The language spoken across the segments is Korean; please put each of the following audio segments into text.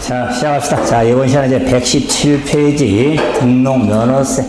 자, 시작합시다. 자, 이번 시간은 이제 117페이지 등록 면허세.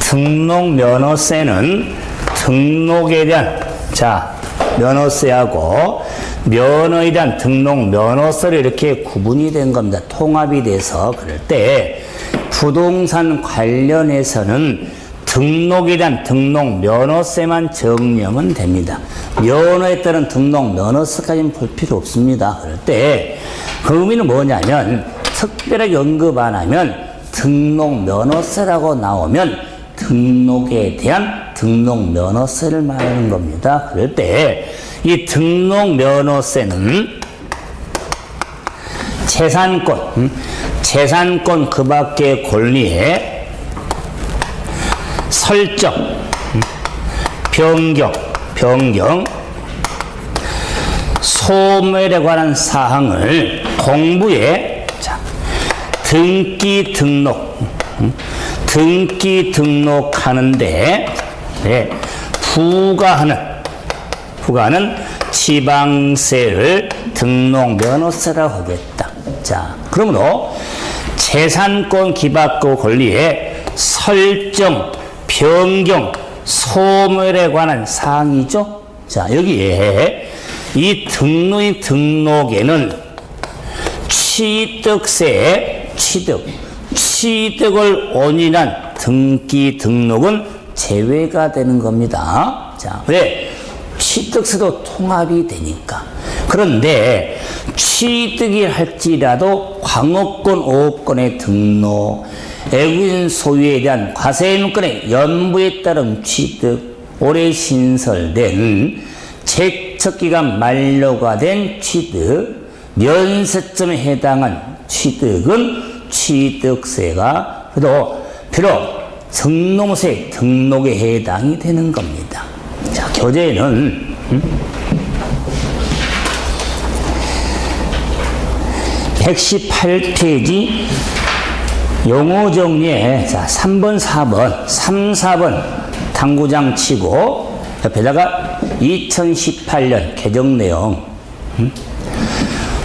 등록 면허세는 등록에 대한 면허세하고 면허에 대한 등록 면허세를 이렇게 구분이 된 겁니다. 통합이 돼서 그럴 때 부동산 관련해서는 등록에 대한 등록 면허세만 정리하면 됩니다. 면허에 따른 등록 면허세까지는 볼 필요 없습니다. 그럴 때 그 의미는 뭐냐면 특별하게 언급 안 하면 등록 면허세라고 나오면 등록에 대한 등록 면허세를 말하는 겁니다. 그럴 때 이 등록 면허세는 재산권 그 밖의 권리의 설정, 변경, 소멸에 관한 사항을 공부에 등기 등록하는데 부과하는 지방세를 등록 면허세라고 하겠다. 자, 그러므로 재산권 기반권 권리의 설정, 변경, 소멸에 관한 사항이죠. 자, 여기에 이 등록에는 취득을 원인한 등기 등록은 제외가 되는 겁니다. 자, 왜? 취득세도 통합이 되니까. 그런데 취득이 할지라도 광업권, 5업권의 등록, 애국인 소유에 대한 과세물권의 연부에 따른 취득, 올해 신설된 제척기간 만료가 된 취득, 면세점에 해당한 취득은 취득세가 비록 등록세 등록에 해당이 되는 겁니다. 자, 교재에는 118페이지 용어 정리에 3번, 4번, 3, 4번 당구장 치고 옆에다가 2018년 개정 내용.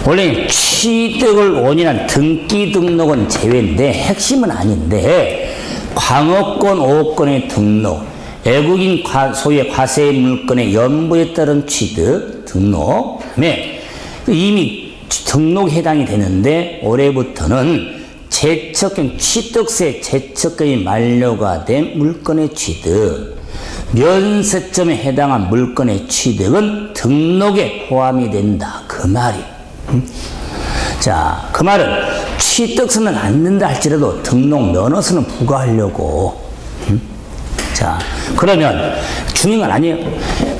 원래 취득을 원인한 등기 등록은 제외인데 핵심은 아닌데 광업권, 5업권의 등록, 애국인 소유의 과세 물건의 연부에 따른 취득, 등록, 그다음에 이미 등록에 해당이 되는데 올해부터는 제척권, 취득세 제척권이 만료가 된 물건의 취득, 면세점에 해당한 물건의 취득은 등록에 포함이 된다. 그 말이. 자, 그 말은 취득세는 안 낸다 할지라도 등록 면허세는 부과하려고. 자, 그러면 중요한 건 아니에요.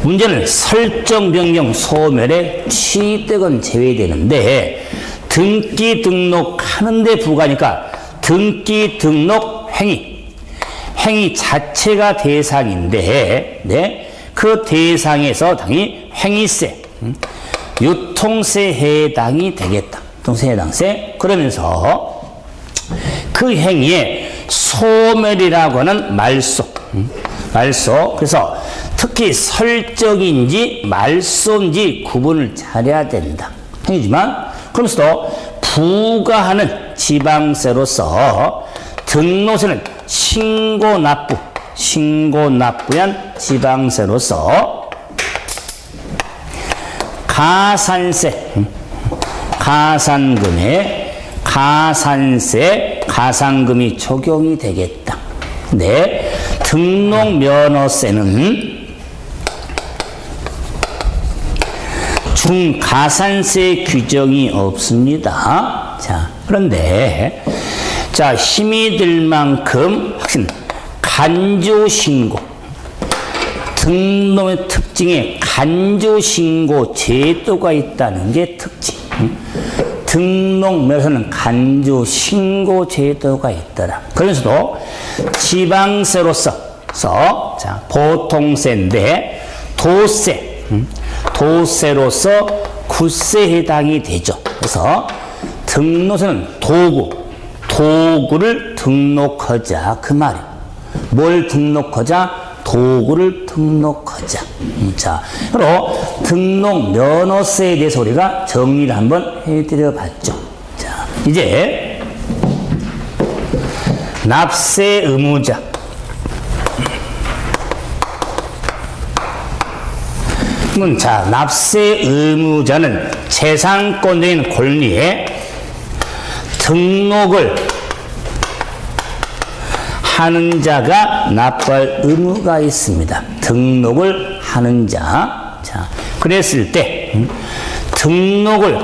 문제는 설정, 변경, 소멸에 취득은 제외되는데 등기 등록하는데 부과하니까 등기 등록 행위 자체가 대상인데 그 대상에서 당연히 행위세, 유통세 해당이 되겠다. 유통세 해당세. 그러면서 그 행위에 소멸이라고 하는 말소. 그래서 특히 설정인지 말소인지 구분을 잘해야 된다. 행위지만 그러면서도 부과하는 지방세로서 등록세는 신고납부한 지방세로서 가산금이 적용이 되겠다. 근데 등록 면허세는 중가산세 규정이 없습니다. 자, 그런데 힘이 들 만큼 간주신고, 등록의 특징에 간주신고 제도가 있다는 게 특징. 등록면에서는 간주 신고 제도가 있더라. 그러면서도 지방세로서 자, 보통세인데 도세로서 굿세에 해당이 되죠. 그래서 등록세는 도구를 등록하자 그 말이에요. 뭘 등록하자? 도구를 등록하자. 자, 그리고 등록 면허세에 대해서 우리가 정리를 한번 해드려 봤죠. 자, 이제 납세 의무자. 자, 납세 의무자는 재산권적인 권리에 등록을 하는 자가 납부할 의무가 있습니다. 등록을 하는 자. 자, 그랬을 때 등록을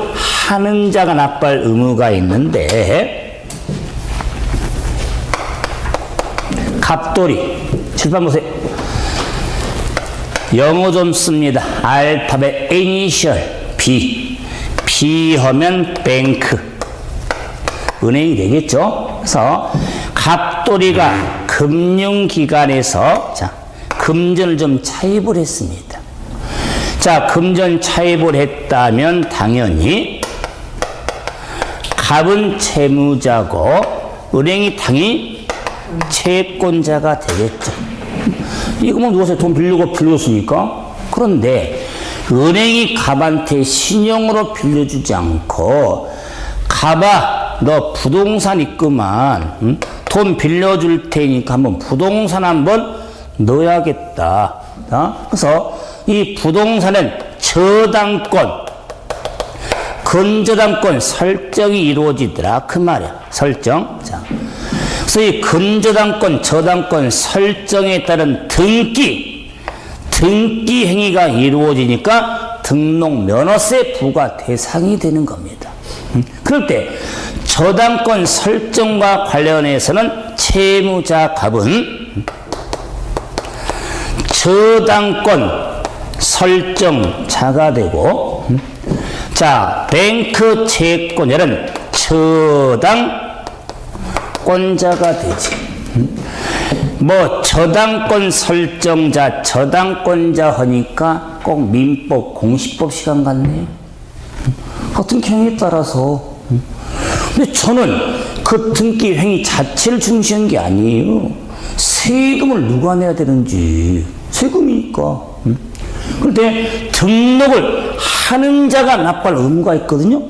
하는 자가 납부할 의무가 있는데 갑돌이 칠판 보세요. 영어 좀 씁니다. 알파벳 이니셜 B. B 하면 뱅크. 은행이 되겠죠. 그래서 갑돌이가 금융기관에서 자, 금전을 좀 차입을 했습니다. 자, 금전 차입을 했다면 당연히 갑은 채무자고 은행이 당연히 채권자가 되겠죠. 이거 뭐 누가 돈 빌려줬습니까? 그런데 은행이 갑한테 신용으로 빌려주지 않고 갑아 너 부동산 있구만 돈 빌려줄 테니까 한번 부동산 한번 넣어야겠다. 그래서 이 부동산은 저당권 근저당권 설정이 이루어지더라 그 말이야. 설정. 자, 그래서 이 근저당권 저당권 설정에 따른 등기 행위가 이루어지니까 등록 면허세 부과 대상이 되는 겁니다. 그럴 때 저당권 설정과 관련해서는 채무자 갑은 저당권 설정자가 되고 자, 뱅크 채권자는 저당권자가 되지. 뭐 저당권 설정자, 저당권자 하니까 꼭 민법, 공시법 시간 같네요. 어떤 행위에 따라서. 근데 저는 그 등기 행위 자체를 중시한 게 아니에요. 세금을 누가 내야 되는지. 세금이니까. 그런데 등록을 하는 자가 납부할 의무가 있거든요.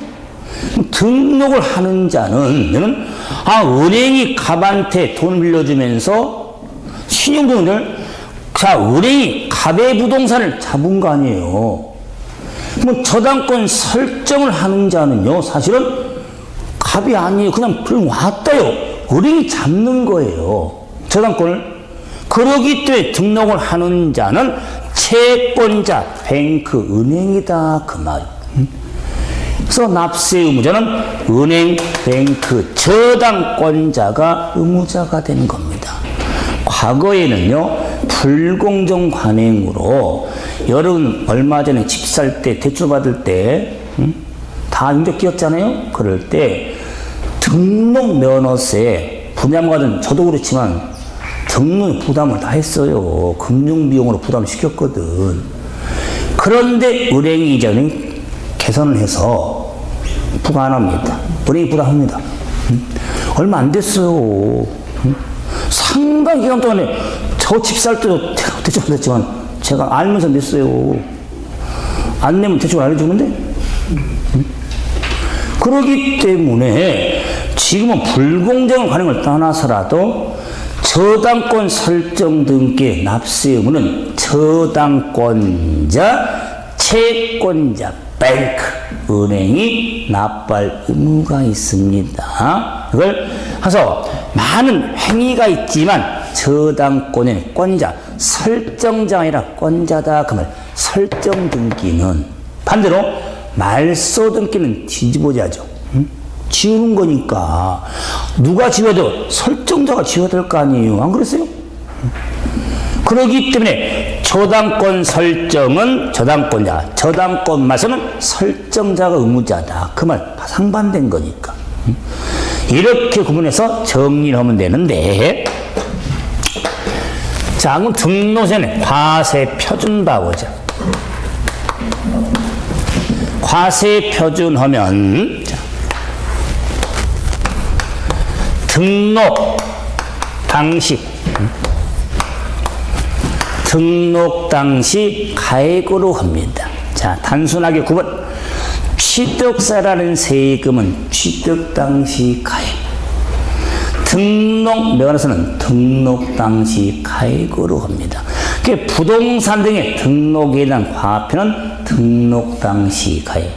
등록을 하는 자는 은행이 갑한테 돈 빌려주면서 신용등을 자, 은행이 갑의 부동산을 잡은 거 아니에요. 뭐 저당권 설정을 하는 자는요, 사실은 갑이 아니에요. 그냥 왔다요. 은행이 잡는 거예요. 저당권을. 그러기 때문에 등록을 하는 자는 채권자, 뱅크, 은행이다. 그 말. 그래서 납세 의무자는 은행, 뱅크, 저당권자가 의무자가 되는 겁니다. 과거에는요, 불공정 관행으로 여러분 얼마 전에 집 살 때 대출 받을 때 다 인적 끼었잖아요. 그럴 때 등록 면허세 분양받은 저도 그렇지만 등록 부담을 다 했어요. 금융 비용으로 부담을 시켰거든. 그런데 은행이 이제는 개선을 해서 부과 안 합니다. 은행이 부담합니다. 얼마 안 됐어요. 상당 기간 동안에 저 집 살 때도 대출 받았지만 제가 알면서 냈어요. 안 내면 대출 안 해주는데? 그러기 때문에 지금은 불공정 관행을 떠나서라도 저당권 설정 등기의 납세 의무는 저당권자, 채권자, 뱅크, 은행이 납부할 의무가 있습니다. 이걸 해서 많은 행위가 있지만 저당권의 권자, 설정자가 아니라 권자다. 그 말, 설정 등기는 반대로 말소 등기는 뒤집어져야죠. 지우는 거니까 누가 지워도 설정자가 지워야 될 거 아니에요. 안 그랬어요? 그러기 때문에 저당권 설정은 저당권자, 저당권 말소는 설정자가 의무자다. 그 말 상반된 거니까. 이렇게 구분해서 정리를 하면 되는데, 자, 그럼 등록세는 과세 표준다 보자. 과세 표준하면, 자, 등록 당시 가액으로 합니다. 자, 단순하게 구분. 취득세라는 세금은 취득 당시 가액. 등록 면허서는 등록 당시 가액으로 합니다. 그 부동산 등의 등록에 대한 과표는 등록 당시 가액.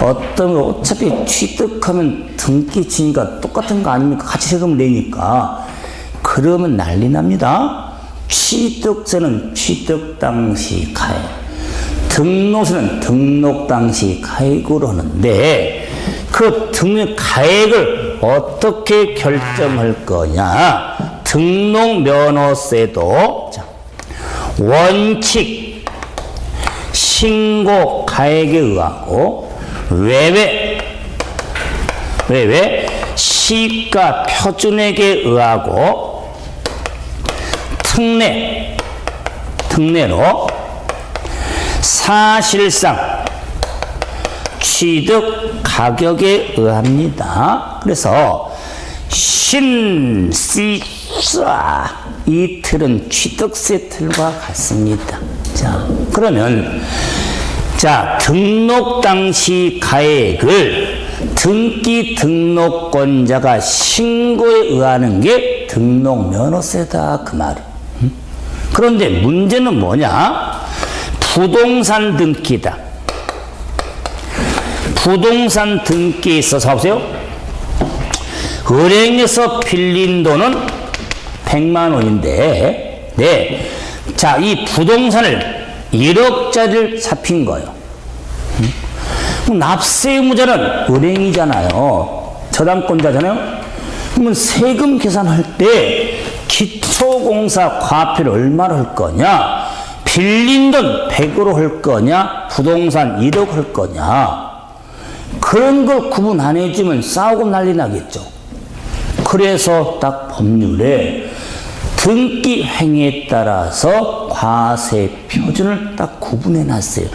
어차피 취득하면 등기 치니까 똑같은 거 아닙니까? 같이 세금을 내니까. 그러면 난리 납니다. 취득세는 취득 당시 가액, 등록세는 등록 당시 가액으로 하는데, 그 등록 가액을 어떻게 결정할 거냐? 등록 면허세도 원칙 신고 가액에 의하고 외외 시가 표준액에 의하고 특례로 사실상 취득 가격에 의합니다. 그래서 이 틀은 취득세 틀과 같습니다. 자, 그러면 등록 당시 가액을 등기 등록권자가 신고에 의하는 게 등록 면허세다 그 말이에요. 그런데 문제는 뭐냐? 부동산 등기다. 부동산 등기에 있어서 보세요. 은행에서 빌린 돈은 100만 원인데, 네. 자, 이 부동산을 1억짜리를 잡힌 거예요. 납세 의무자는 은행이잖아요. 저당권자잖아요. 그러면 세금 계산할 때 기초공사 과표를 얼마로 할 거냐? 빌린 돈 100으로 할 거냐? 부동산 1억 할 거냐? 그런 걸 구분 안 해주면 싸우고 난리 나겠죠. 그래서 딱 법률에 등기 행위에 따라서 과세 표준을 딱 구분해 놨어요.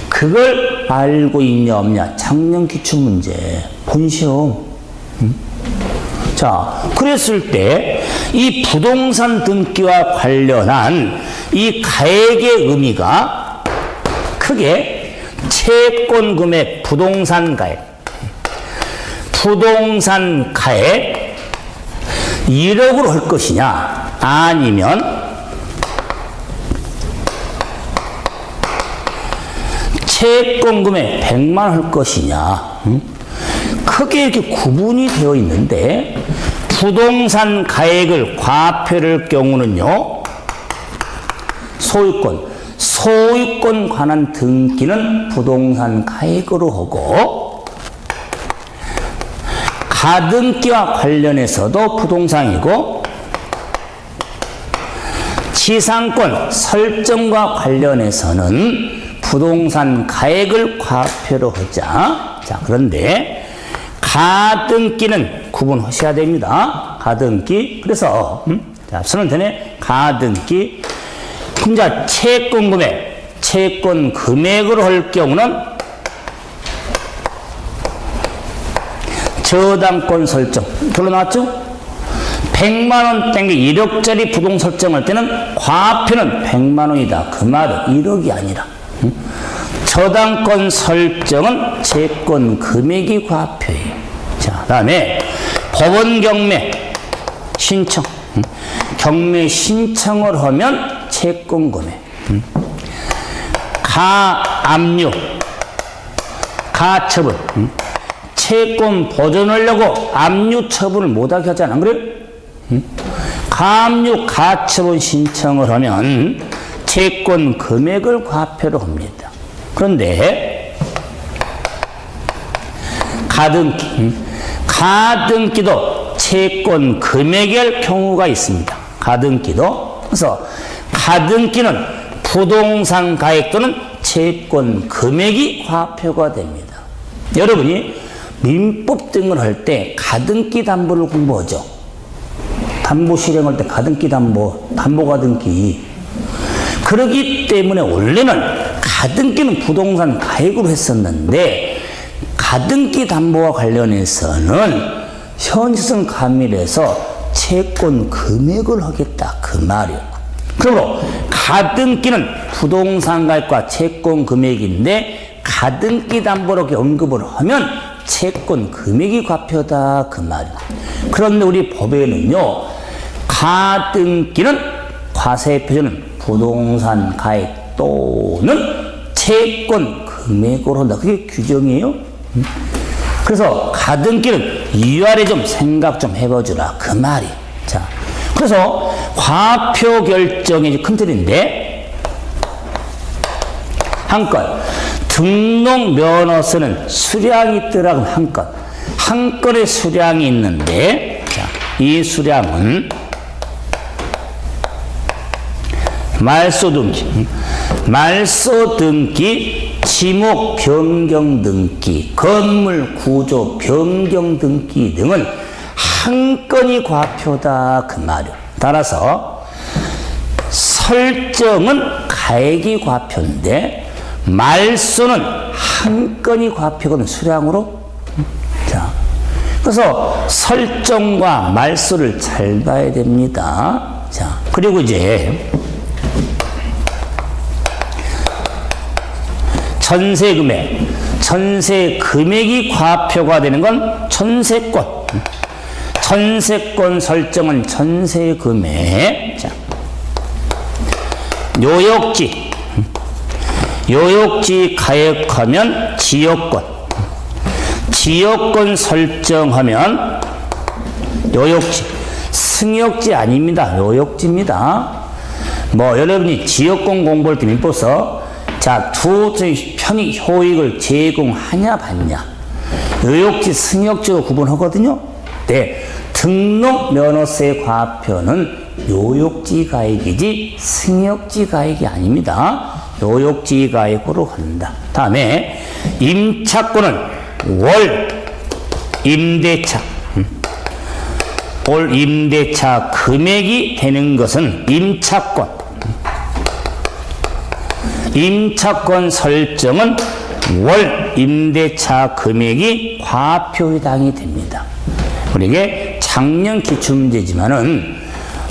그걸 알고 있냐 없냐? 작년 기출문제 본시험. 자, 그랬을 때 이 부동산 등기와 관련한 이 가액의 의미가 크게 채권 금액 부동산 가액 1억으로 할 것이냐, 아니면 채권 금액 100만 원 할 것이냐. 크게 이렇게 구분이 되어 있는데, 부동산 가액을 과표를 경우는요, 소유권 관한 등기는 부동산 가액으로 하고, 가등기와 관련해서도 부동산이고, 지상권 설정과 관련해서는 부동산 가액을 과표로 하자. 자, 그런데 가등기는 구분하셔야 됩니다. 가등기. 그래서 자, 쓰면 되네. 가등기. 그럼 자, 채권 금액으로 할 경우는 저당권 설정. 결론 나왔죠? 100만 원 땡겨 1억짜리 부동 설정할 때는 과표는 100만 원이다. 그 말은 1억이 아니라. 저당권 설정은 채권 금액이 과표예요. 자, 다음에 법원 경매 신청. 경매 신청을 하면 채권 금액. 가압류, 가처분. 채권 보존하려고 압류 처분을 못하게 하잖아. 안 그래? 가압류, 가처분 신청을 하면 채권 금액을 과표로 합니다. 그런데 가등기도 채권 금액이 할 경우가 있습니다. 가등기도. 그래서 가등기는 부동산 가액 또는 채권 금액이 과표가 됩니다. 여러분이 민법 등을 할 때 가등기 담보를 공부하죠. 담보 실행할 때 가등기 담보 가등기. 그러기 때문에 원래는 가등기는 부동산 가액으로 했었는데 가등기 담보와 관련해서는 현실성 가밀해서 채권 금액을 하겠다 그 말이에요. 그러므로 가등기는 부동산 가액과 채권 금액인데 가등기 담보로 이렇게 언급을 하면 채권 금액이 과표다 그 말이에요. 그런데 우리 법에는요, 가등기는 과세 표준은 부동산 가액 또는 채권 금액으로 한다. 그게 규정이에요. 그래서 가등기는 위아래 좀 생각 좀 해봐주라 그 말이. 자, 그래서 과표 결정의 큰 틀인데 한 건 등록 면허서는 수량이 있더라고. 한 건의 수량이 있는데, 자, 이 수량은 말소 등기, 지목 변경 등기, 건물 구조 변경 등기 등은 한 건이 과표다 그 말이에요. 따라서 설정은 가액이 과표인데 말소는 한 건이 과표거든 수량으로. 자, 그래서 설정과 말소를 잘 봐야 됩니다. 자, 그리고 이제 전세 금액이 과표가 되는 건 전세권 설정은 전세 금액. 자, 요역지 가액하면 지역권 설정하면 요역지, 승역지 아닙니다. 요역지입니다. 뭐 여러분이 지역권 공부할 때 민법서 자, 두 편익 효익을 제공하냐 받냐 요역지 승역지로 구분하거든요. 네, 등록 면허세 과표는 요역지 가액이지 승역지 가액이 아닙니다. 요역지 가액으로 한다. 다음에 임차권은 월 임대차 금액이 되는 것은 임차권 설정은 월 임대차 금액이 과표 해당이 됩니다. 우리에게 작년 기출문제지만은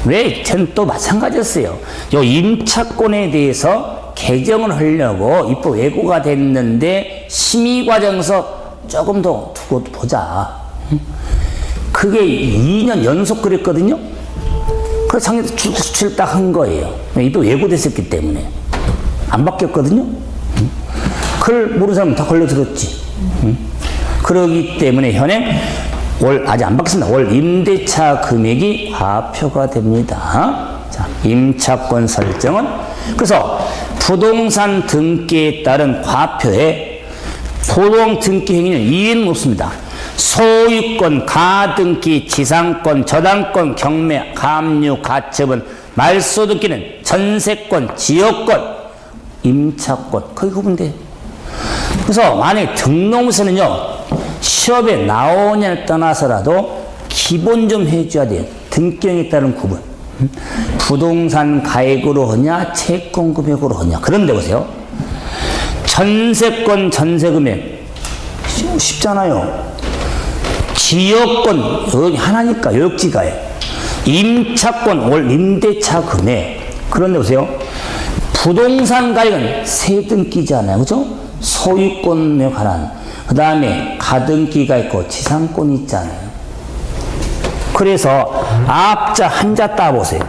왜 전 또 마찬가지였어요. 요 임차권에 대해서 개정을 하려고 입법 예고가 됐는데 심의과정에서 조금 더 두고 보자. 그게 2년 연속 그랬거든요. 그래서 작년에 수출 딱 한 거예요. 입법 예고됐었기 때문에. 안 바뀌었거든요. 그걸 모르는 사람은 다 걸려들었지. 그러기 때문에 현행 아직 안 바뀌었습니다. 월 임대차 금액이 과표가 됩니다. 자, 임차권 설정은 그래서 부동산 등기에 따른 과표에 도용 등기 행위는 이해는 없습니다. 소유권, 가등기, 지상권, 저당권, 경매, 감유, 가처분, 말소 등기는 전세권, 지역권, 임차권 거기 구분돼요. 그래서 만약에 등록무서는요 시험에 나오냐를 떠나서라도 기본 좀 해줘야 돼요. 등기형에 따른 구분. 부동산 가액으로 하냐 채권 금액으로 하냐. 그런데 보세요. 전세권 전세금액 쉽잖아요. 지역권 여기 하나니까 요역지 가액. 임차권 월 임대차 금액. 그런데 보세요. 부동산 가액은 세 등기잖아요. 그죠? 소유권에 관한. 그 다음에 가등기가 있고 지상권이 있잖아요. 그래서 앞자 한자 따보세요.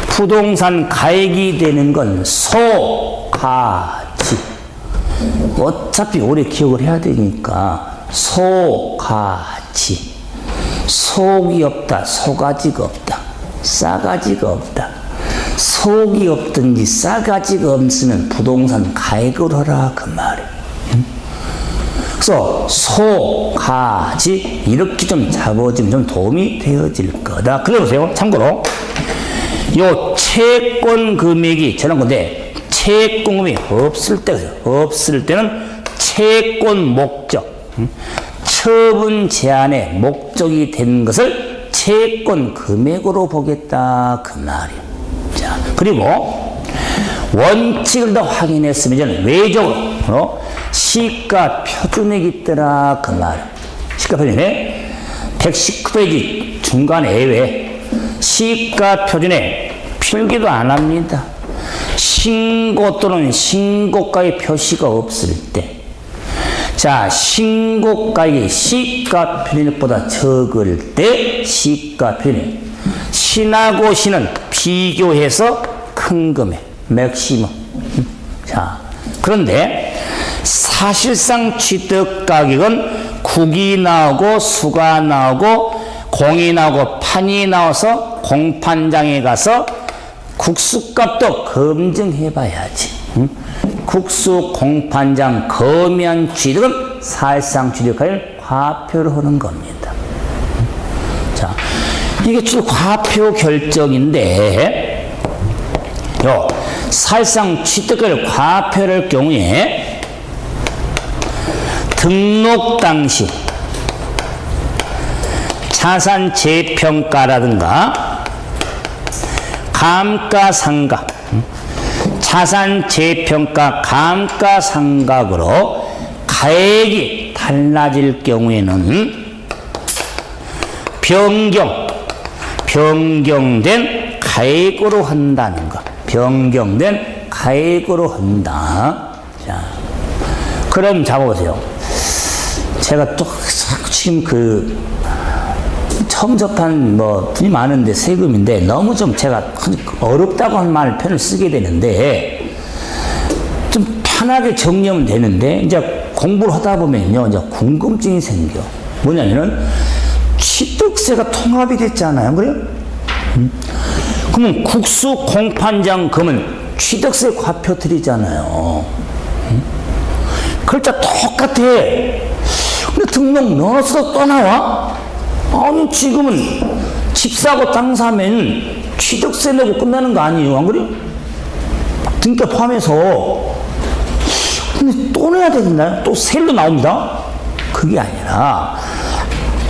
부동산 가액이 되는 건 소, 가, 지. 어차피 오래 기억을 해야 되니까 소, 가, 지. 속이 없다. 소가지가 없다. 싸가지가 없다. 속이 없든지 싸가지가 없으면 부동산 가액을 하라 그 말이에요. 그래서 소, 가, 지 이렇게 좀 잡아주면 좀 도움이 되어질 거다. 그래 보세요. 참고로 요 채권 금액이 저런 건데, 채권 금액이 없을 때는 채권 목적, 처분 제한의 목적이 된 것을 채권 금액으로 보겠다 그 말이에요. 자, 그리고 원칙을 더 확인했으면 저는 외적으로 시가 표준액이 있더라 그 말이에요. 시가 표준액 119페이지 중간 예외 시가 표준액 필기도 안 합니다. 신고 또는 신고가의 표시가 없을 때, 자, 신고가액이 시가 표준액보다 적을 때 시가 표준액, 신하고 신은 비교해서 큰 금액, 맥시멈. 자, 그런데 사실상 취득가격은 국이 나오고 수가 나오고 공이 나오고 판이 나와서 공판장에 가서 국수값도 검증해 봐야지. 국수 공판장 거면 취득은 사실상 취득가액을 과표를 하는 겁니다. 자, 이게 주로 과표 결정인데, 사실상 취득가액을 과표를 할 경우에 등록 당시 자산 재평가라든가 감가상각, 자산 재평가 감가상각으로 가액이 달라질 경우에는 변경된 가액으로 한다는 것. 변경된 가액으로 한다. 자, 그럼 잡아보세요. 제가 또 지금 처음 접한 분이 많은데 세금인데 너무 좀 제가 어렵다고 한 말 표현을 쓰게 되는데 좀 편하게 정리하면 되는데 이제 공부를 하다 보면요 이제 궁금증이 생겨. 뭐냐면은 취득세가 통합이 됐잖아요. 그래요? 그러면 국수 공판장 금은 취득세 과표 드리잖아요. 글자 똑같아. 근데 등록 넣어서 또 나와? 아니 지금은 집 사고 땅 사면 취득세 내고 끝나는 거 아니에요? 안 그래요? 등가 포함해서. 근데 또 내야 되나요? 또 세일로 나옵니다. 그게 아니라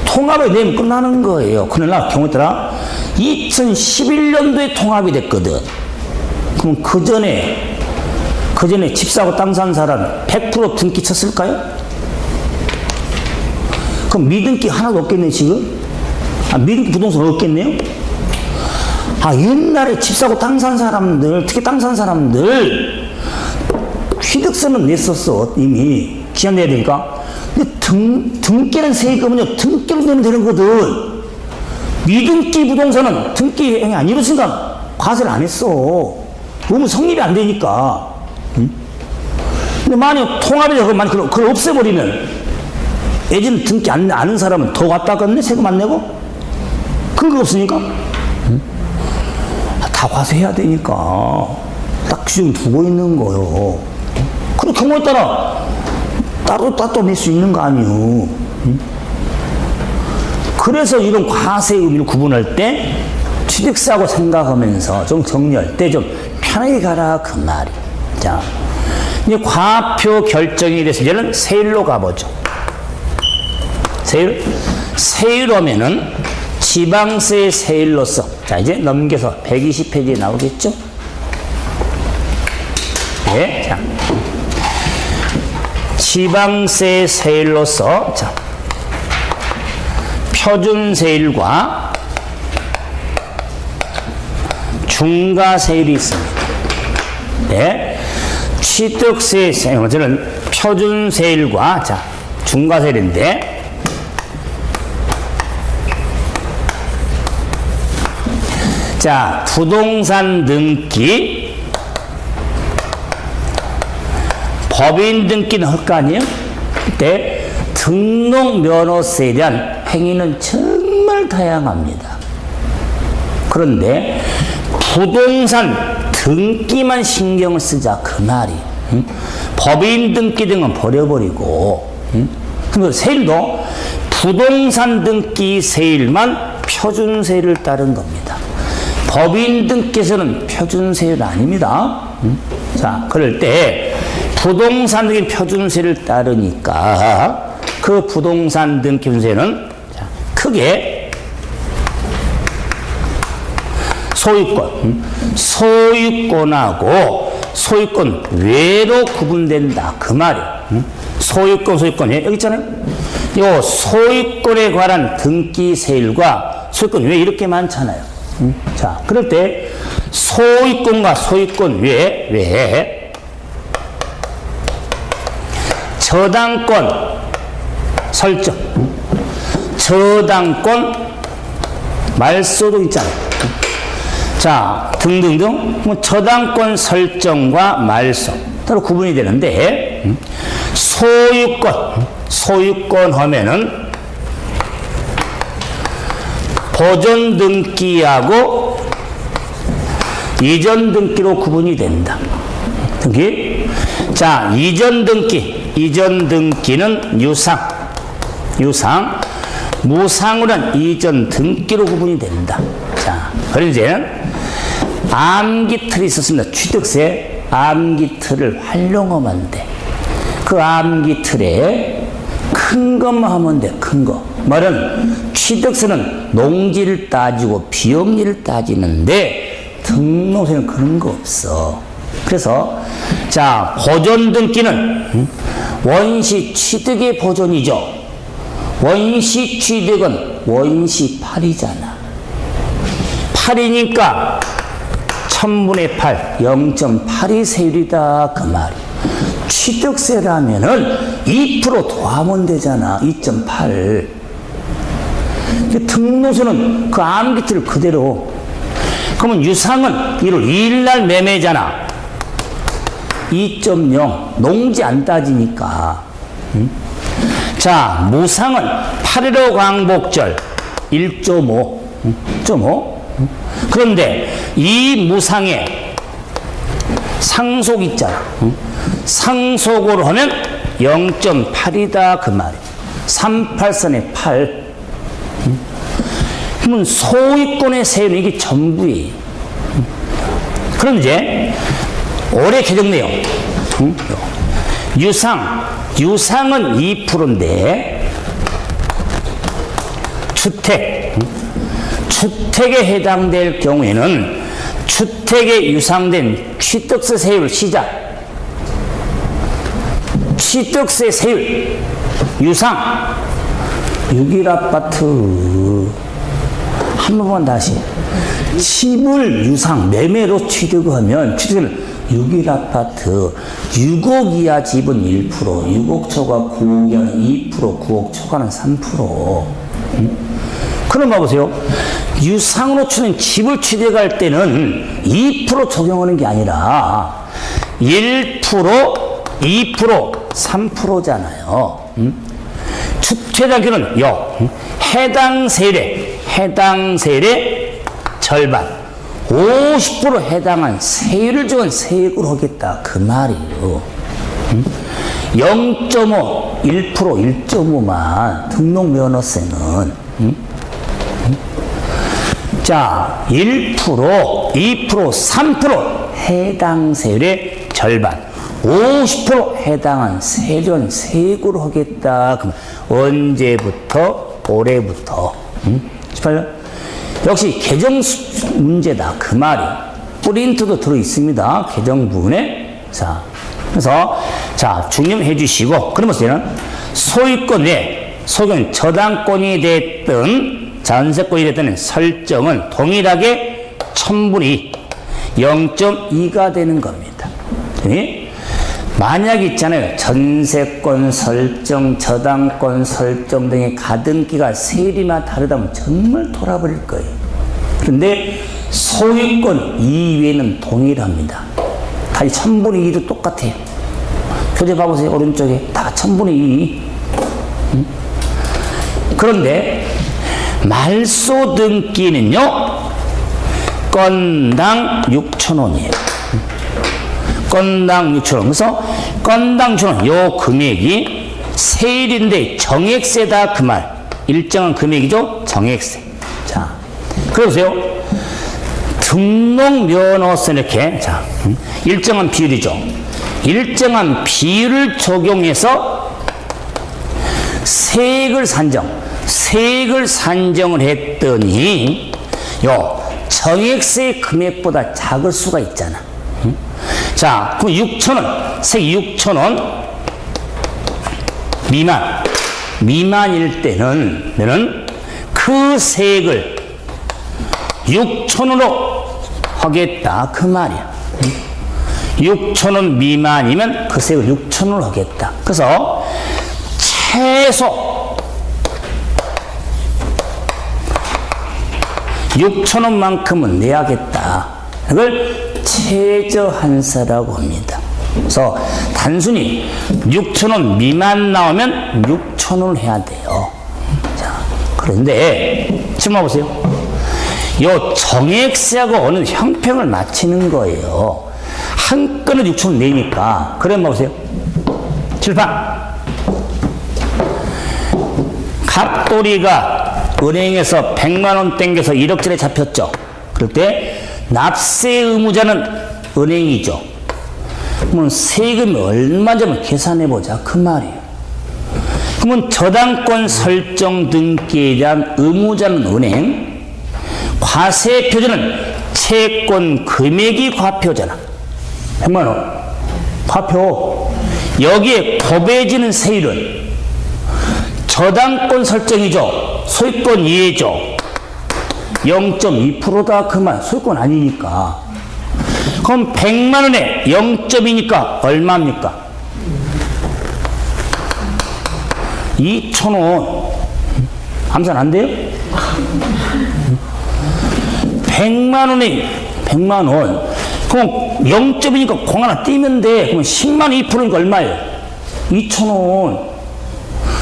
통합을 내면 끝나는 거예요. 그러나 경우에 따라 2011년도에 통합이 됐거든. 그럼 그 전에 집 사고 땅 산 사람 100% 등기 쳤을까요? 그럼 미등기 하나도 없겠네 지금? 미등기 부동산 없겠네요? 옛날에 집 사고 땅 산 사람들, 특히 땅 산 사람들 취득세는 냈었어 이미. 기한 내야 되니까. 근데 등기는 세금은요 등기로 내면 되는 거거든. 미등기 부동산은 등기 행위 안 이루어지니까 과세를 안 했어. 너무 성립이 안 되니까. 근데 만약 통합이 그걸 없애버리면 예전 등기 안 하는 사람은 더 갖다 갔네? 세금 안 내고? 근거 없으니까? 다 과세해야 되니까. 딱 규정 두고 있는 거요. 그리고 경우에 따라 따로 낼 수 있는 거 아니요. 그래서 이런 과세 의미를 구분할 때 취득세하고 생각하면서 좀 정리할 때 좀 편하게 가라 그 말이. 자, 이제 과표 결정이 돼서 이제는 세율로 가보죠. 세율 하면은 지방세 세율로서, 자 이제 넘겨서 120페이지에 나오겠죠? 네, 자 지방세 세율로서 자 표준세율과 중과세율이 있습니다. 네, 취득세 저는 표준세율과 자 중과세율인데. 자, 부동산 등기, 법인 등기는 할 거 아니에요? 그때 등록 면허세에 대한 행위는 정말 다양합니다. 그런데 부동산 등기만 신경을 쓰자 그 말이. 법인 등기 등은 버려버리고. 그래서 세율도 부동산 등기 세율만 표준세율을 따른 겁니다. 법인 등기에서는 표준세율 아닙니다. 자, 그럴 때 부동산 등기 표준세를 따르니까 그 부동산 등기 표준세는 크게 소유권하고 소유권 외로 구분된다. 그 말이에요. 소유권 외 여기 있잖아요. 요 소유권에 관한 등기세율과 소유권 외 이렇게 많잖아요. 자, 그럴 때 소유권과 소유권 외에 저당권 설정, 저당권 말소도 있잖아요. 자, 등등등 저당권 설정과 말소 따로 구분이 되는데 소유권 하면은 보존 등기하고 이전 등기로 구분이 된다. 등기. 자, 이전 등기는 유상, 무상으로는 이전 등기로 구분이 된다. 자, 그럼 이제는 암기틀이 있었습니다. 취득세 암기틀을 활용하면 돼. 그 암기틀에 큰 것만 하면 돼. 큰 거. 말은 취득세는 농지를 따지고 비용리를 따지는데 등록세는 그런 거 없어. 그래서 자, 보존 등기는 원시 취득의 보존이죠. 원시 취득은 원시 8이잖아. 8이니까 1000분의 8, 0.8이 세율이다. 그 말이. 취득세라면은 2% 더하면 되잖아. 2.8. 등록세는 그 암기틀을 그대로. 그러면 유상은 1월 2일 날 매매잖아. 2.0. 농지 안 따지니까. 자, 무상은 8.15 광복절 1.5. 1.5. 그런데 이 무상에 상속 있잖아. 상속으로 하면 0.8이다. 그 말이야. 38선의 8. 그러면 소유권의 세율은 이게 전부예요. 그럼 이제 올해 개정 내용. 유상은 2%인데 주택에 해당될 경우에는 주택에 유상된 취득세 세율 시작. 취득세 세율 유상 6일 아파트 한 번만 다시 집을 유상 매매로 취득하면 취득세는 6일 아파트 6억 이하 집은 1%, 6억 초과 9억 이하는 2%, 9억 초과는 3%. 그럼 봐보세요. 유상으로 치는 집을 취득할 때는 2% 적용하는 게 아니라 1%, 2%, 3%잖아요. 주택단기는 해당 세율의 절반 50% 해당한 세율을 적은 세액으로 하겠다. 그 말이에요. 0.5, 1%, 1.5만 등록면허세는 자, 1%, 2%, 3% 해당 세율의 절반 50% 해당한 세율은 세액으로 하겠다. 그럼 언제부터? 올해부터. 18년? 역시 개정 문제다. 그 말이. 프린트도 들어있습니다. 개정 부분에. 자, 그래서, 자, 중념해 주시고, 그러면서 얘는 소유권 외, 소유권 저당권이 됐든, 전세권이 됐든 설정은 동일하게 1000분의 0.2가 되는 겁니다. 만약 있잖아요. 전세권 설정, 저당권 설정 등의 가등기가 세율이만 다르다면 정말 돌아버릴 거예요. 그런데 소유권 이외에는 동일합니다. 다 1000분의 2도 똑같아요. 표제 봐보세요. 오른쪽에 다 1000분의 2. 그런데 말소 등기는요. 건당 6,000원이에요. 건당 6,000원. 그래서 건당 6,000원 요 금액이 세율인데 정액세다 그 말. 일정한 금액이죠. 정액세. 자, 그러세요. 등록 면허세 이렇게 자 일정한 비율이죠. 일정한 비율을 적용해서 세액을 산정을 했더니 요 정액세 금액보다 작을 수가 있잖아. 자, 그럼 6,000원, 세액 6,000원 미만일 때는 그 세액을 6,000원으로 하겠다 그 말이야. 6,000원 미만이면 그 세액을 6,000원으로 하겠다. 그래서 최소 6,000원만큼은 내야겠다. 이걸 최저한세라고 합니다. 그래서 단순히 6,000원 미만 나오면 6,000원을 해야 돼요. 자, 그런데 지금 봐보세요. 요 정액세하고 어느 형평을 맞추는 거예요. 한 건을 6,000원 내니까. 그래 봐보세요. 칠판. 갑돌이가 은행에서 100만원 땡겨서 1억짜리 잡혔죠. 그럴 때 납세 의무자는 은행이죠. 그러면 세금이 얼마인지 계산해보자 그 말이에요. 그러면 저당권 설정 등기에 대한 의무자는 은행, 과세 표준은 채권 금액이 과표잖아. 100만원 과표. 여기에 곱해지는 세율은 저당권 설정이죠. 소유권 이해죠. 0.2%다 그 말. 소유권 아니니까. 그럼 100만원에 0.2니까 얼마입니까? 2,000원. 암산 안 돼요? 100만원. 그럼 0.2니까 공 하나 띄면 돼. 그럼 10만원 2%니까 얼마예요? 2,000원.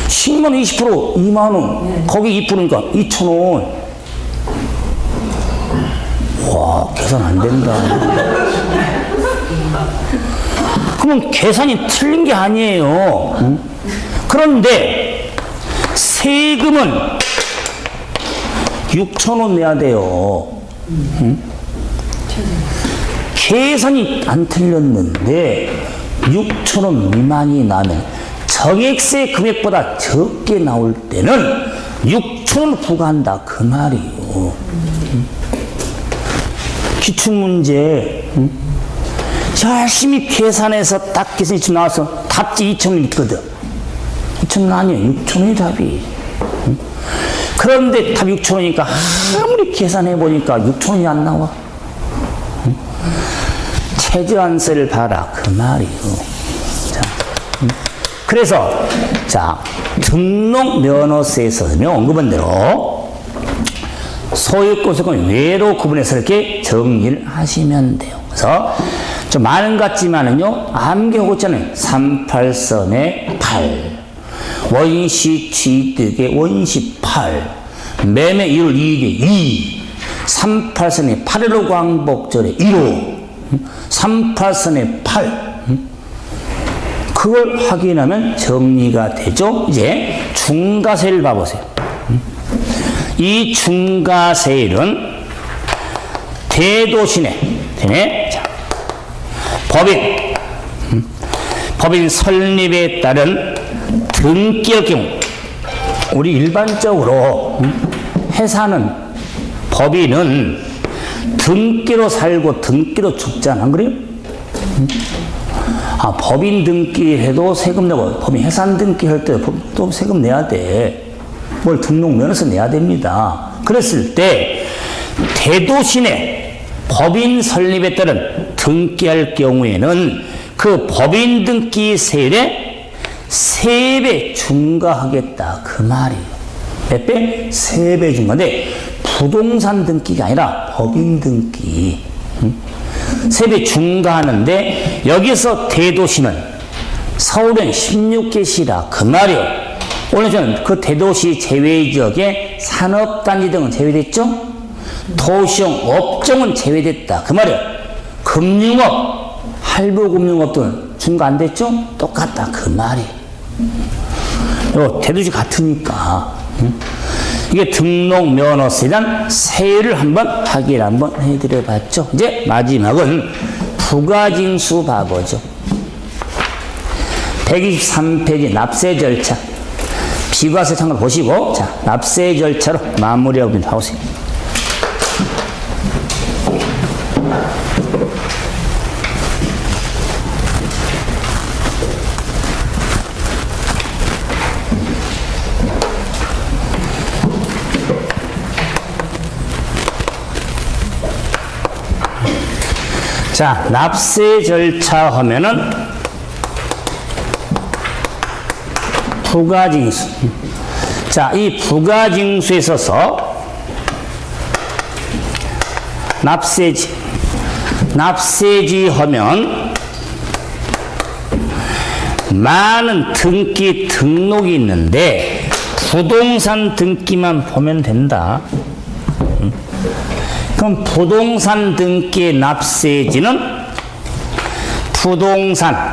10만원 20% 2만원. 거기 2%니까 2,000원. 와, 계산 안 된다. 그러면 계산이 틀린 게 아니에요. 응? 그런데 세금은 6,000원 내야 돼요. 응? 계산이 안 틀렸는데 6,000원 미만이 나면 정액세 금액보다 적게 나올 때는 6,000원을 부과한다 그 말이에요. 기출문제 열심히 계산해서 딱 계산이 지금 나와서 답지 2,000원 있거든. 2,000원 아니에요. 6,000원이 답이. 그런데 답 6,000원이니까 아무리 계산해보니까 6,000원이 안 나와. 최저한세를 봐라 그 말이에요. 자, 그래서 자 등록면허세에서는 언급한 대로 소유권 소유권 외로 구분해서 이렇게 정리를 하시면 돼요. 그래서 좀 많은 것 같지만은요, 암기하고 있잖아요. 38선의 8. 원시 취득의 원시 8. 매매 1월 2일에 2. 38선의 8일로 광복절에 1호. 38선의 8. 그걸 확인하면 정리가 되죠. 이제 중과세를 봐보세요. 이 중과세율은 대도시네. 되네. 자, 법인 설립에 따른 등기의 경우, 우리 일반적으로 회사는 법인은 등기로 살고 등기로 죽잖아. 안 그래요? 아, 법인 등기해도 세금 내고 법인 해산 등기할 때도 세금 내야 돼. 뭘 등록면허서 내야 됩니다. 그랬을 때 대도시 법인 설립에 따른 등기할 경우에는 그 법인 등기 세율에 3배 중과하겠다 그 말이에요. 몇 배? 3배 중과인데 부동산 등기가 아니라 법인 등기. 3배 중과하는데 여기서 대도시는 서울은 16개 시라 그 말이에요. 오늘 저는 그 대도시 제외 지역에 산업단지 등은 제외됐죠? 도시형 업종은 제외됐다 그 말이에요. 금융업, 할부금융업 등은 중과 안 됐죠? 똑같다 그 말이에요. 대도시 같으니까. 이게 등록 면허세에 대한 세율을 한번 확인 한번 해드려 봤죠. 이제 마지막은 부가징수 과거죠. 123페이지 납세 절차. 비과세 창을 보시고, 자, 납세 절차로 마무리하고 하세요. 자, 납세 절차 하면은 부가징수. 자, 이 부가징수에 있어서 납세지 하면 많은 등기 등록이 있는데 부동산 등기만 보면 된다. 그럼 부동산 등기의 납세지는 부동산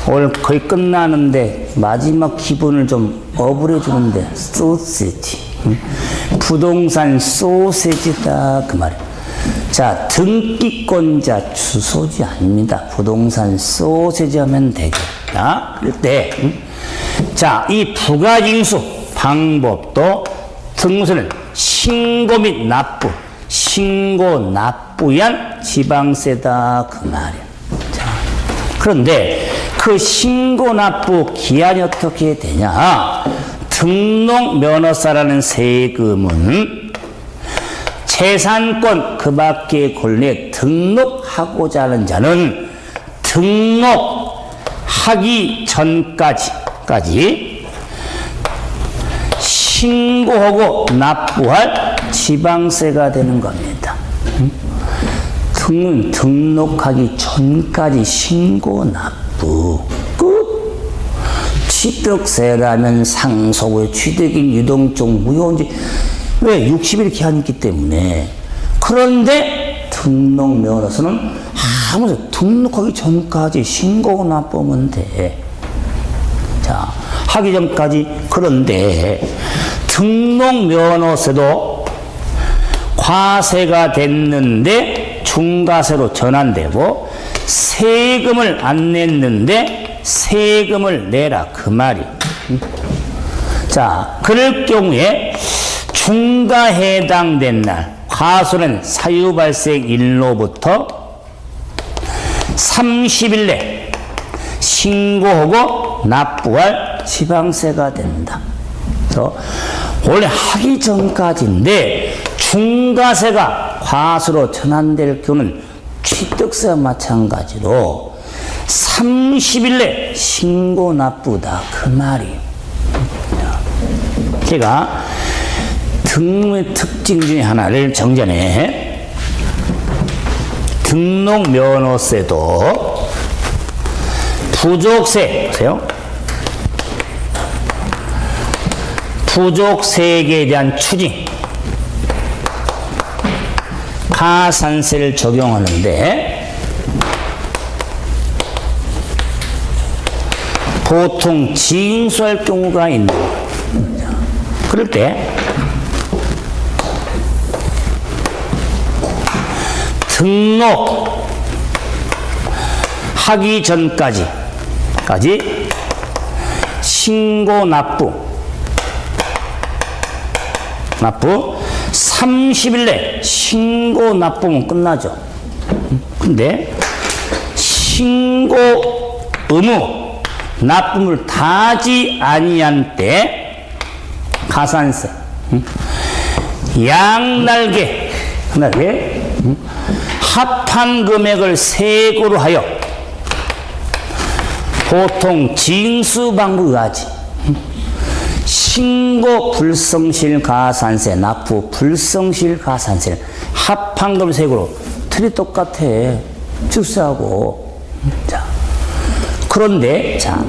오늘 거의 끝나는데 마지막 기분을 좀 업을 해주는데 소세지 부동산 소세지다 그 말이에요. 자, 등기권자 주소지 아닙니다. 부동산 소세지 하면 되겠다. 그럴 때 자, 이 부가징수 방법도 등록세는 신고 및 납부, 신고 납부한 지방세다 그 말이야. 자, 그런데 그 신고 납부 기한이 어떻게 되냐? 등록 면허세라는 세금은 재산권 그 밖의 권리에 등록하고자 하는 자는 등록하기 전까지 신고하고 납부할 지방세가 되는 겁니다. 등록하기 전까지 신고 납부 끝. 취득세라면 상속의 취득인 유동적 무효인지 왜 60일 기한이 있기 때문에. 그런데 등록 면허서는 아무래도 등록하기 전까지 신고 납부하면 돼. 자, 하기 전까지. 그런데 등록 면허세도 과세가 됐는데 중과세로 전환되고 세금을 안 냈는데 세금을 내라 그 말이. 자, 그럴 경우에 중과 해당된 날 과소는 사유 발생 일로부터 30일 내 신고하고 납부할 지방세가 된다. 그래서 원래 하기 전까지인데 중과세가 과소로 전환될 경우는 취득세와 마찬가지로 30일 내 신고 납부다 그 말이에요. 제가 등록의 특징 중에 하나를 정전해. 등록 면허세도 부족세 보세요. 부족세액에 대한 추징 가산세를 적용하는데 보통 징수할 경우가 있는 거예요. 그럴 때 등록하기 전까지 신고 납부 30일 내 신고 납부면 끝나죠. 근데 신고 의무 납부를 다하지 아니한 때 가산세 양날개 합한 금액을 세고로 하여 보통 징수 방법에 의하지 신고 불성실 가산세, 납부 불성실 가산세를 합한 금액 세고로 틀이 똑같아. 즉세하고. 자, 그런데 자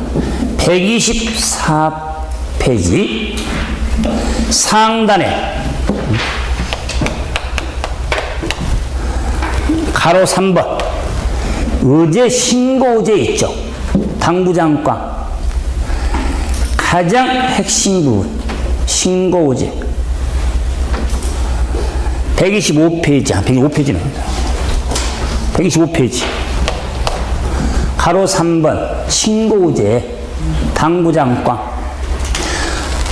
124페이지 상단에 가로 3번 의제 신고 의제 있죠. 당부장관 가장 핵심 부분, 신고의제. 125페이지, 125페이지는 125페이지. 가로 3번, 신고의제, 당부장관.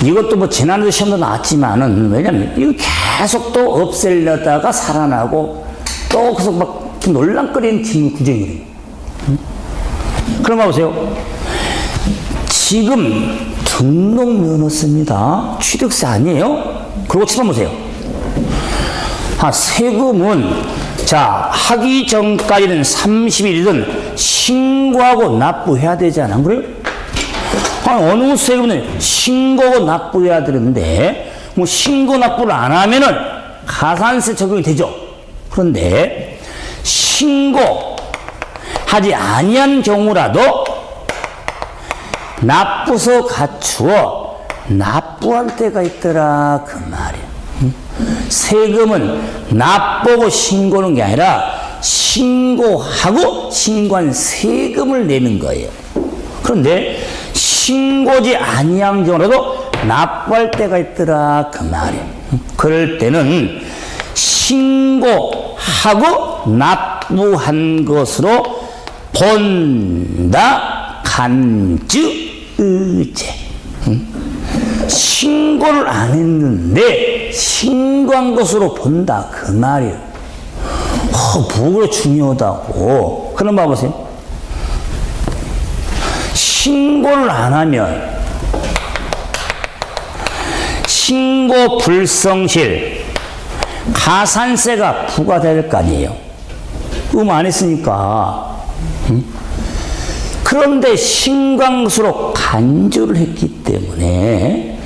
이것도 뭐 지난주 시험도 나왔지만은, 왜냐면 이거 계속 또 없애려다가 살아나고 또 계속 막 논란거리는 질문 구정이래요. 그럼 봐보세요. 지금 등록면허세입니다. 취득세 아니에요? 그리고 치만 보세요. 세금은 자 하기 전까지는 30일이든 신고하고 납부해야 되잖아. 안 그래요? 어느 세금은 신고하고 납부해야 되는데 뭐 신고 납부를 안 하면은 가산세 적용이 되죠. 그런데 신고하지 아니한 경우라도 납부서 갖추어 납부할 때가 있더라 그 말이야. 세금은 납부하고 신고하는 게 아니라 신고하고 신고한 세금을 내는 거예요. 그런데 신고지 아니한 경우라도 납부할 때가 있더라 그 말이야. 그럴 때는 신고하고 납부한 것으로 본다 간주의제. 신고를 안 했는데 신고한 것으로 본다 그 말이에요. 뭐가 중요하다고. 그럼 봐보세요. 신고를 안 하면 신고 불성실 가산세가 부과될 거 아니에요. 안 했으니까. 그런데 신고한 것으로 간주를 했기 때문에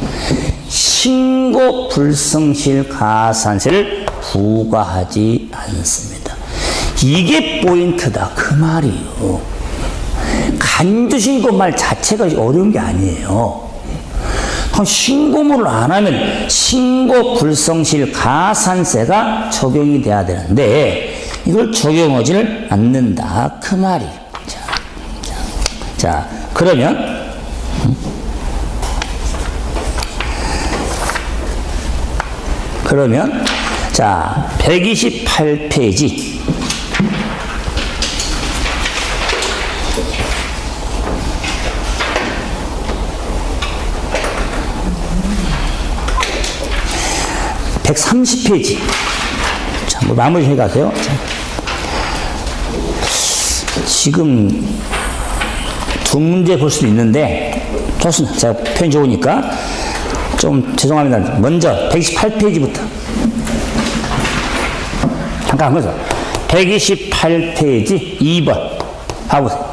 신고 불성실 가산세를 부과하지 않습니다. 이게 포인트다 그 말이에요. 간주 신고 말 자체가 어려운 게 아니에요. 신고물을 안 하면 신고 불성실 가산세가 적용이 돼야 되는데 이걸 적용하지를 않는다 그 말이에요. 자, 그러면 자 128페이지 (130페이지) 자, 뭐 마무리 해가세요. 자, 지금 두 문제 볼 수도 있는데 좋습니다. 제가 표현 좋으니까 좀 죄송합니다. 먼저 128페이지부터 잠깐 한번 128페이지 2번 봐보세요.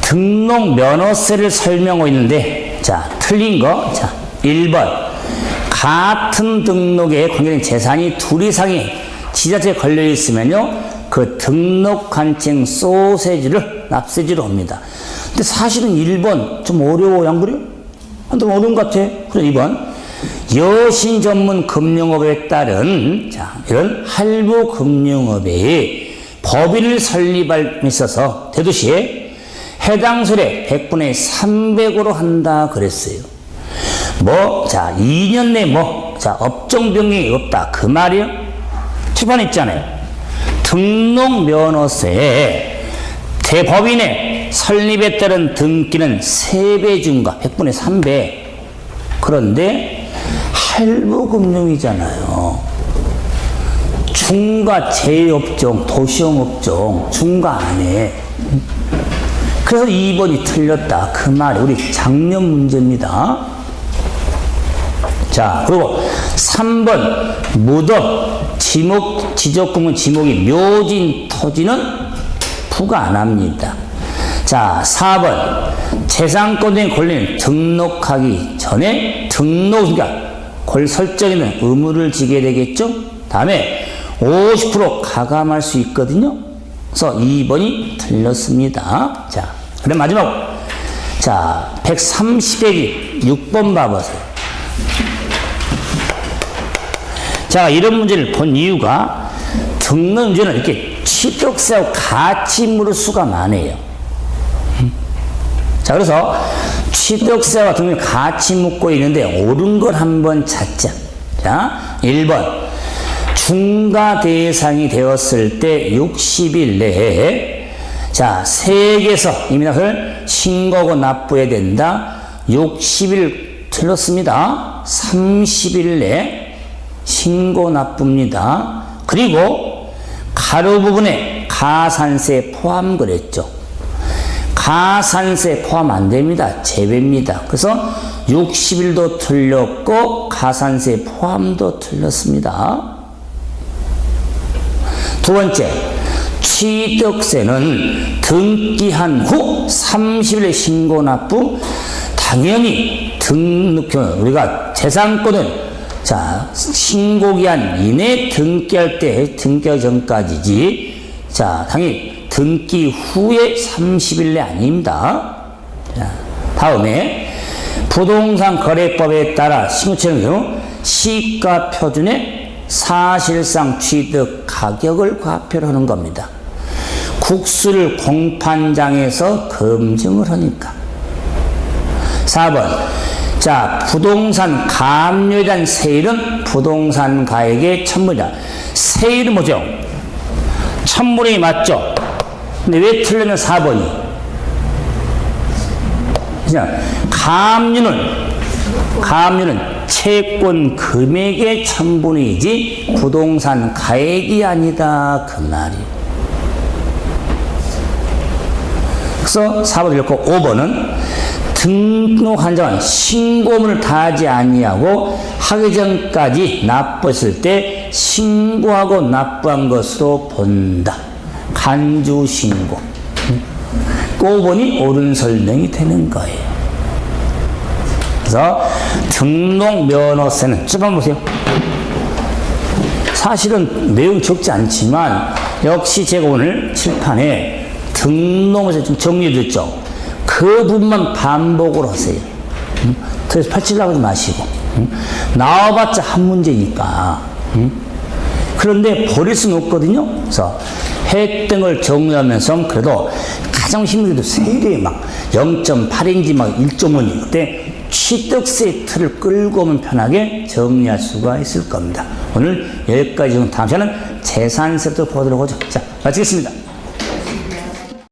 등록 면허세를 설명하고 있는데 자 틀린 거 자 1번 같은 등록에 관계된 재산이 둘 이상이 지자체에 걸려 있으면요 그 등록관청 소세지를 납세지로 합니다. 근데 사실은 1번 좀 어려워요. 안 그래요? 좀 어려운 것 같아. 그래서 2번 여신 전문 금융업에 따른 자 이런 할부 금융업에 법인을 설립할 있어서 대도시에 해당 세율의 100분의 300으로 한다 그랬어요. 자 2년 내 자 업종 변경이 없다 그 말이요. 칠판 있잖아요. 등록 면허세에 대법인의 설립에 따른 등기는 3배 증가 100분의 3배. 그런데 할부금융이잖아요. 중과 제업종, 도시용업종 중과 안에. 그래서 2번이 틀렸다 그 말이 우리 작년 문제입니다. 자 그리고 3번 무덤 지적금은 지목이 묘진 토지는 부과 안 합니다. 자 4번 재산권 등에 걸리는 등록하기 전에 등록이니까 설정에는 의무를 지게 되겠죠. 다음에 50% 가감할 수 있거든요. 그래서 2번이 틀렸습니다. 자 그럼 마지막 자 130페이지 6번 봐보세요. 자 이런 문제를 본 이유가 등록 문제는 이렇게 취득세하고 같이 물을 수가 많아요. 자, 그래서 취득세와 등록이 같이 묶고 있는데 옳은 걸 한번 찾자. 자, 1번. 중과 대상이 되었을 때 60일 내에 자, 세액에서 이민학을 신고하고 납부해야 된다. 60일 틀렸습니다. 30일 내에 신고 납부입니다. 그리고 가로 부분에 가산세 포함 그랬죠. 가산세 포함 안 됩니다. 제외입니다. 그래서 60일도 틀렸고 가산세 포함도 틀렸습니다. 두 번째, 취득세는 등기한 후 30일에 신고 납부. 당연히 우리가 재산권은 자, 신고기한 이내 등기할 때 등기하기 전까지지. 자, 당연히 등기 후에 30일 내 아닙니다. 자, 다음에 부동산 거래법에 따라 신고처의 경우 시가 표준에 사실상 취득 가격을 과표를 하는 겁니다. 국수를 공판장에서 검증을 하니까. 4번. 자, 부동산 가압류에 대한 세율은 부동산 가액의 1000분이다. 세율은 뭐죠? 1000분의 2 맞죠? 근데 왜 틀리면 4번이? 그냥 가압류는 채권 금액의 1000분의 2지 부동산 가액이 아니다 그 말이에요. 그래서 4번 틀렸고 5번은 등록한 자는 신고문을 다하지 아니하고 하기 전까지 납부했을 때 신고하고 납부한 것으로 본다. 간주신고. 5번이 옳은 설명이 되는 거예요. 그래서 등록면허세는 쭉 한번 보세요. 사실은 내용이 적지 않지만 역시 제가 오늘 칠판에 등록면허세 좀 정리해줬죠. 그 부분만 반복을 하세요. 그래서 팔치려고 하지 마시고. 나와봤자 한 문제니까. 그런데 버릴 수는 없거든요. 그래서 획등을 정리하면서 그래도 가장 힘든 게 세율이 막 0.8인지 막 1.5인지 그때 취득세 틀을 끌고 오면 편하게 정리할 수가 있을 겁니다. 오늘 여기까지 다음 시간은 재산세부터 보도록 하죠. 자, 마치겠습니다.